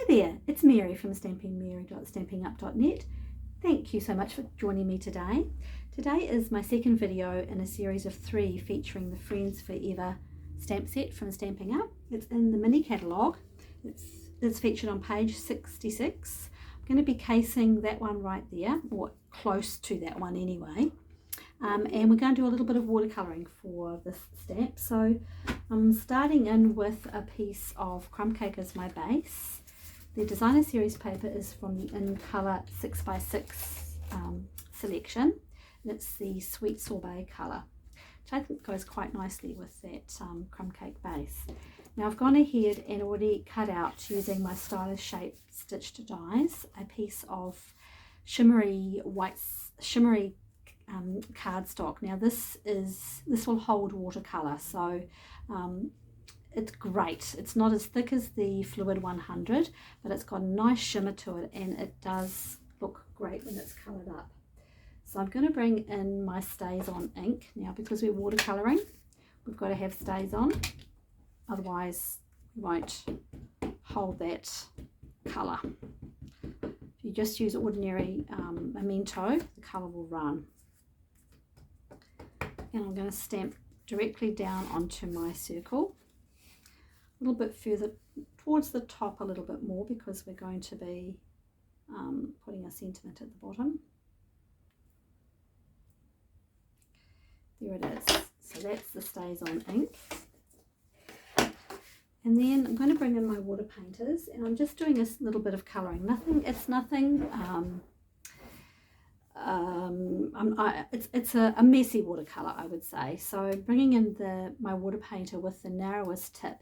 there, it's Mary from stampingup.net. Thank you so much for joining me today. Today is my second video in a series of 3 featuring the Friends Forever stamp set from Stampin' Up. It's in the mini catalogue. It's featured on page 66. I'm going to be casing that one right there, or close to that one anyway. And we're going to do a little bit of watercolouring for this stamp. So I'm starting in with a piece of crumb cake as my base. The designer series paper is from the In Colour 6x6 selection. And it's the Sweet Sorbet colour, which I think goes quite nicely with that crumb cake base. Now I've gone ahead and already cut out, using my Stylish Shape stitched dies, a piece of shimmery cardstock. Now this will hold watercolor, so it's great. It's not as thick as the Fluid 100, but it's got a nice shimmer to it, and it does look great when it's colored up. So I'm going to bring in my Stays On ink now, because we're watercoloring. We've got to have stays on, otherwise we won't hold that color. If you just use ordinary memento, the color will run. And I'm going to stamp directly down onto my circle, a little bit further towards the top, a little bit more, because we're going to be putting a sentiment at the bottom. There it is. So that's the Stays On ink. And then I'm going to bring in my water painters, and I'm just doing a little bit of colouring. It's nothing. It's a messy watercolour, I would say. So bringing in my water painter with the narrowest tip,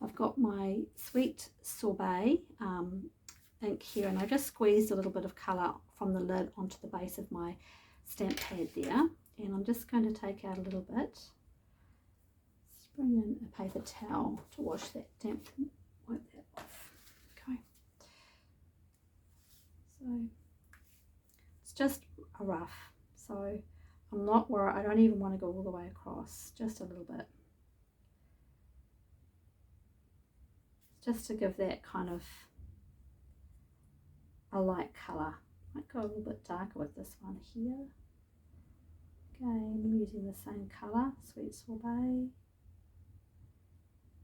I've got my Sweet Sorbet ink here, and I just squeezed a little bit of colour from the lid onto the base of my stamp pad there, and I'm just going to take out a little bit. Let's bring in a paper towel to wash that damp, wipe that off. Okay. So it's just a rough, so I'm not worried. I don't even want to go all the way across, just a little bit, just to give that kind of a light colour. Might go a little bit darker with this one here. Again, using the same colour, Sweet Sorbet,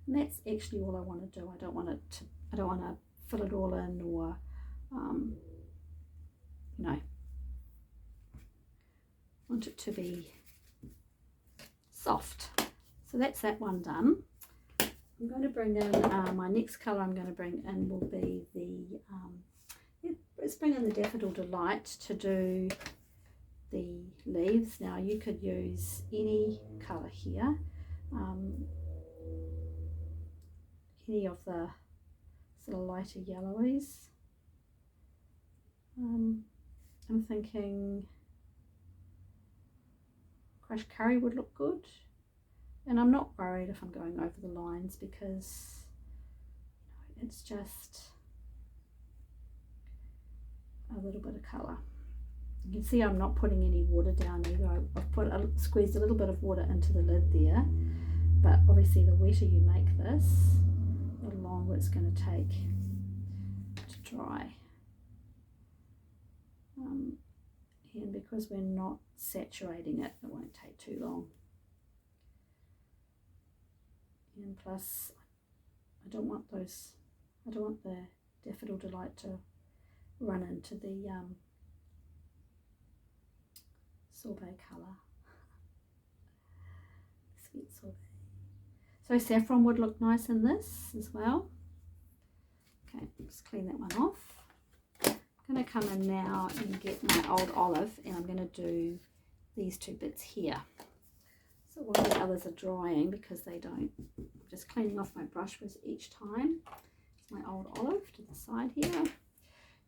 and that's actually all I want to do. I don't want to fill it all in, or you know, want it to be soft. So that's that one done. I'm going to bring in my next colour I'm going to bring in will be the let's bring in the Daffodil Delight to do the leaves. Now you could use any colour here, any of the sort of lighter yellowies. I'm thinking crushed curry would look good, and I'm not worried if I'm going over the lines, because it's just a little bit of colour. You can see I'm not putting any water down either. I've squeezed a little bit of water into the lid there, but obviously the wetter you make this, the longer it's going to take to dry. And because we're not saturating it, it won't take too long. And plus, I don't want the Daffodil Delight to run into the sorbet colour. Sweet sorbet. So saffron would look nice in this as well. Okay, just clean that one off. I'm going to come in now and get my old olive, and I'm going to do these 2 bits here. So while the others are drying, because they don't, I'm just cleaning off my brush with each time. It's my old olive to the side here.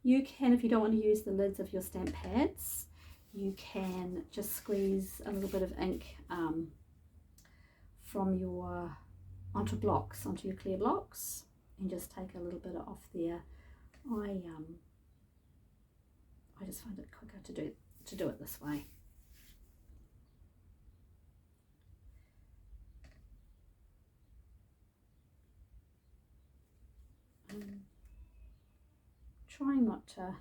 You can, if you don't want to use the lids of your stamp pads, you can just squeeze a little bit of ink from your onto your clear blocks, and just take a little bit off there. I just find it quicker to do it this way. trying not to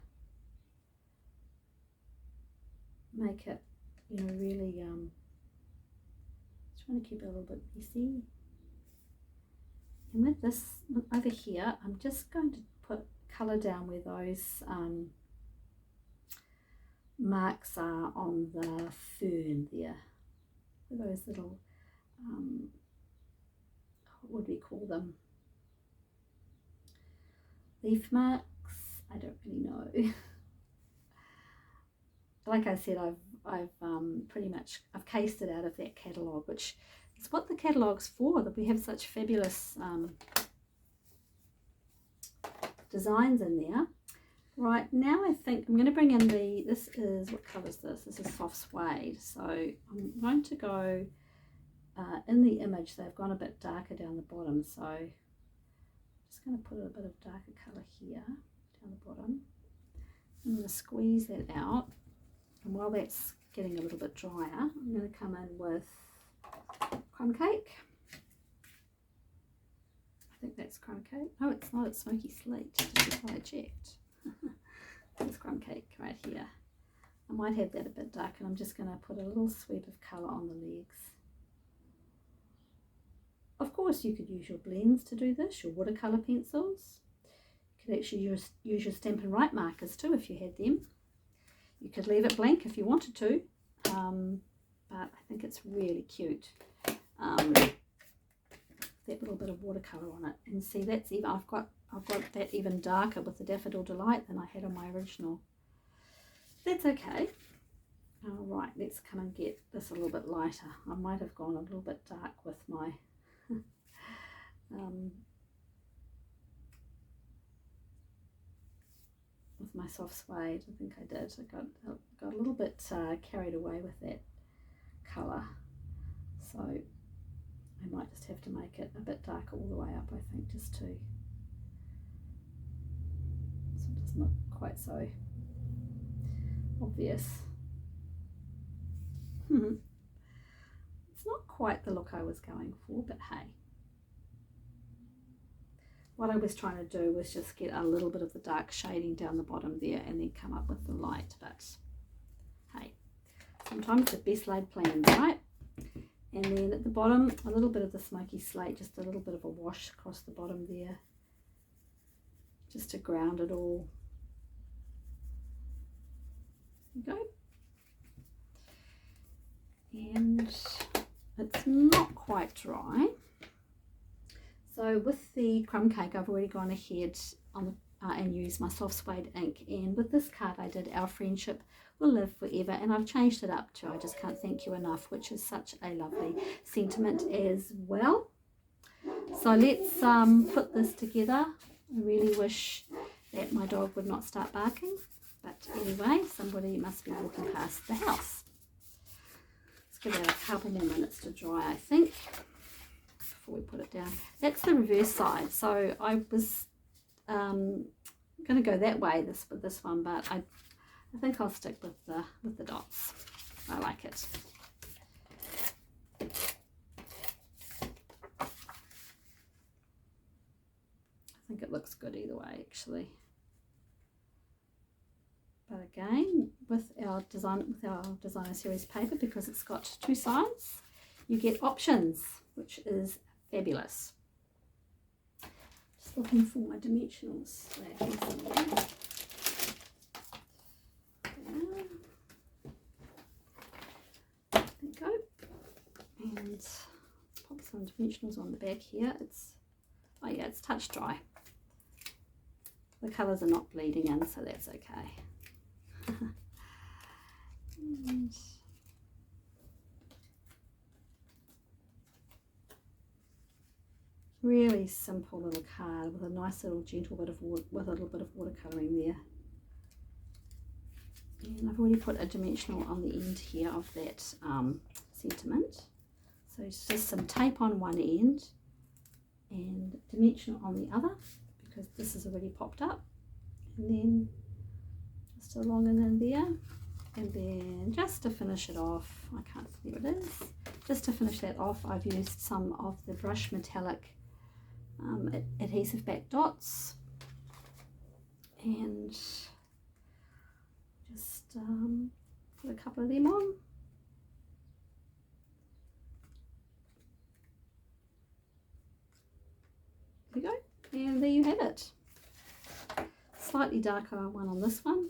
make it, you know, really trying to keep it a little bit messy. And with this over here, I'm just going to put colour down where those marks are on the fern there. Those little, what would we call them? Leaf marks? I don't really know. Like I said, I've pretty much, I've cased it out of that catalogue, which is what the catalogue's for, that we have such fabulous designs in there. Right, now I think I'm going to bring in this is, what colour is this? This is soft suede. So I'm going to go in the image, they've gone a bit darker down the bottom. So I'm just going to put a bit of darker colour here down the bottom. I'm going to squeeze that out. And while that's getting a little bit drier, I'm going to come in with crumb cake. I think that's crumb cake. Oh, it's not, it's smoky slate, just before I checked. There's crumb cake right here. I might have that a bit dark, and I'm just going to put a little sweep of colour on the legs. Of course, you could use your blends to do this, your watercolour pencils. You could actually use your Stampin' Write markers too if you had them. You could leave it blank if you wanted to, but I think it's really cute. That little bit of watercolour on it, and see, that's even, I've got that even darker with the Daffodil Delight than I had on my original. That's okay. All right, let's come and get this a little bit lighter. I might have gone a little bit dark with my soft suede. I think I did. I got a little bit carried away with that colour, so I might just have to make it a bit darker all the way up, I think, just to, so it's not quite so obvious. It's not quite the look I was going for, but hey. What I was trying to do was just get a little bit of the dark shading down the bottom there and then come up with the light, but hey, sometimes the best laid plans, right? And then at the bottom, a little bit of the smoky slate, just a little bit of a wash across the bottom there, just to ground it all. There you go. And it's not quite dry. So with the crumb cake, I've already gone ahead on and used my soft suede ink. And with this card, I did Our Friendship Will Live Forever. And I've changed it up to I Just Can't Thank You Enough, which is such a lovely sentiment as well. So let's put this together. I really wish that my dog would not start barking. But anyway, somebody must be walking past the house. Let's give it a couple more minutes to dry, I think, before we put it down. That's the reverse side. So I was going to go that way with this one, but I think I'll stick with the dots. I like it. I think it looks good either way, actually. But again, with our designer series paper, because it's got two sides, you get options, which is fabulous. Just looking for my dimensionals. There you go. And pop some dimensionals on the back here. Oh yeah, it's touch dry. The colours are not bleeding in, so that's okay. And really simple little card with a nice little gentle bit of with a little bit of watercolouring there. And I've already put a dimensional on the end here of that sentiment. So it's just some tape on one end and dimensional on the other, because this is already popped up. And then just along and in there. And then just to finish it off, I can't see what it is. Just to finish that off, I've used some of the Brush Metallic adhesive back dots. and just put a couple of them on. There we go, and there you have it. Slightly darker one on this one,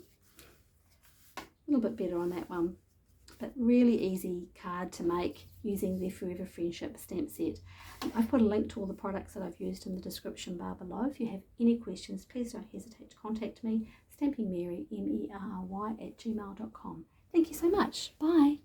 a little bit better on that one, but really easy card to make using the Forever Friendship stamp set. I've put a link to all the products that I've used in the description bar below. If you have any questions, please don't hesitate to contact me, stampingmary, MERRY @gmail.com. Thank you so much. Bye.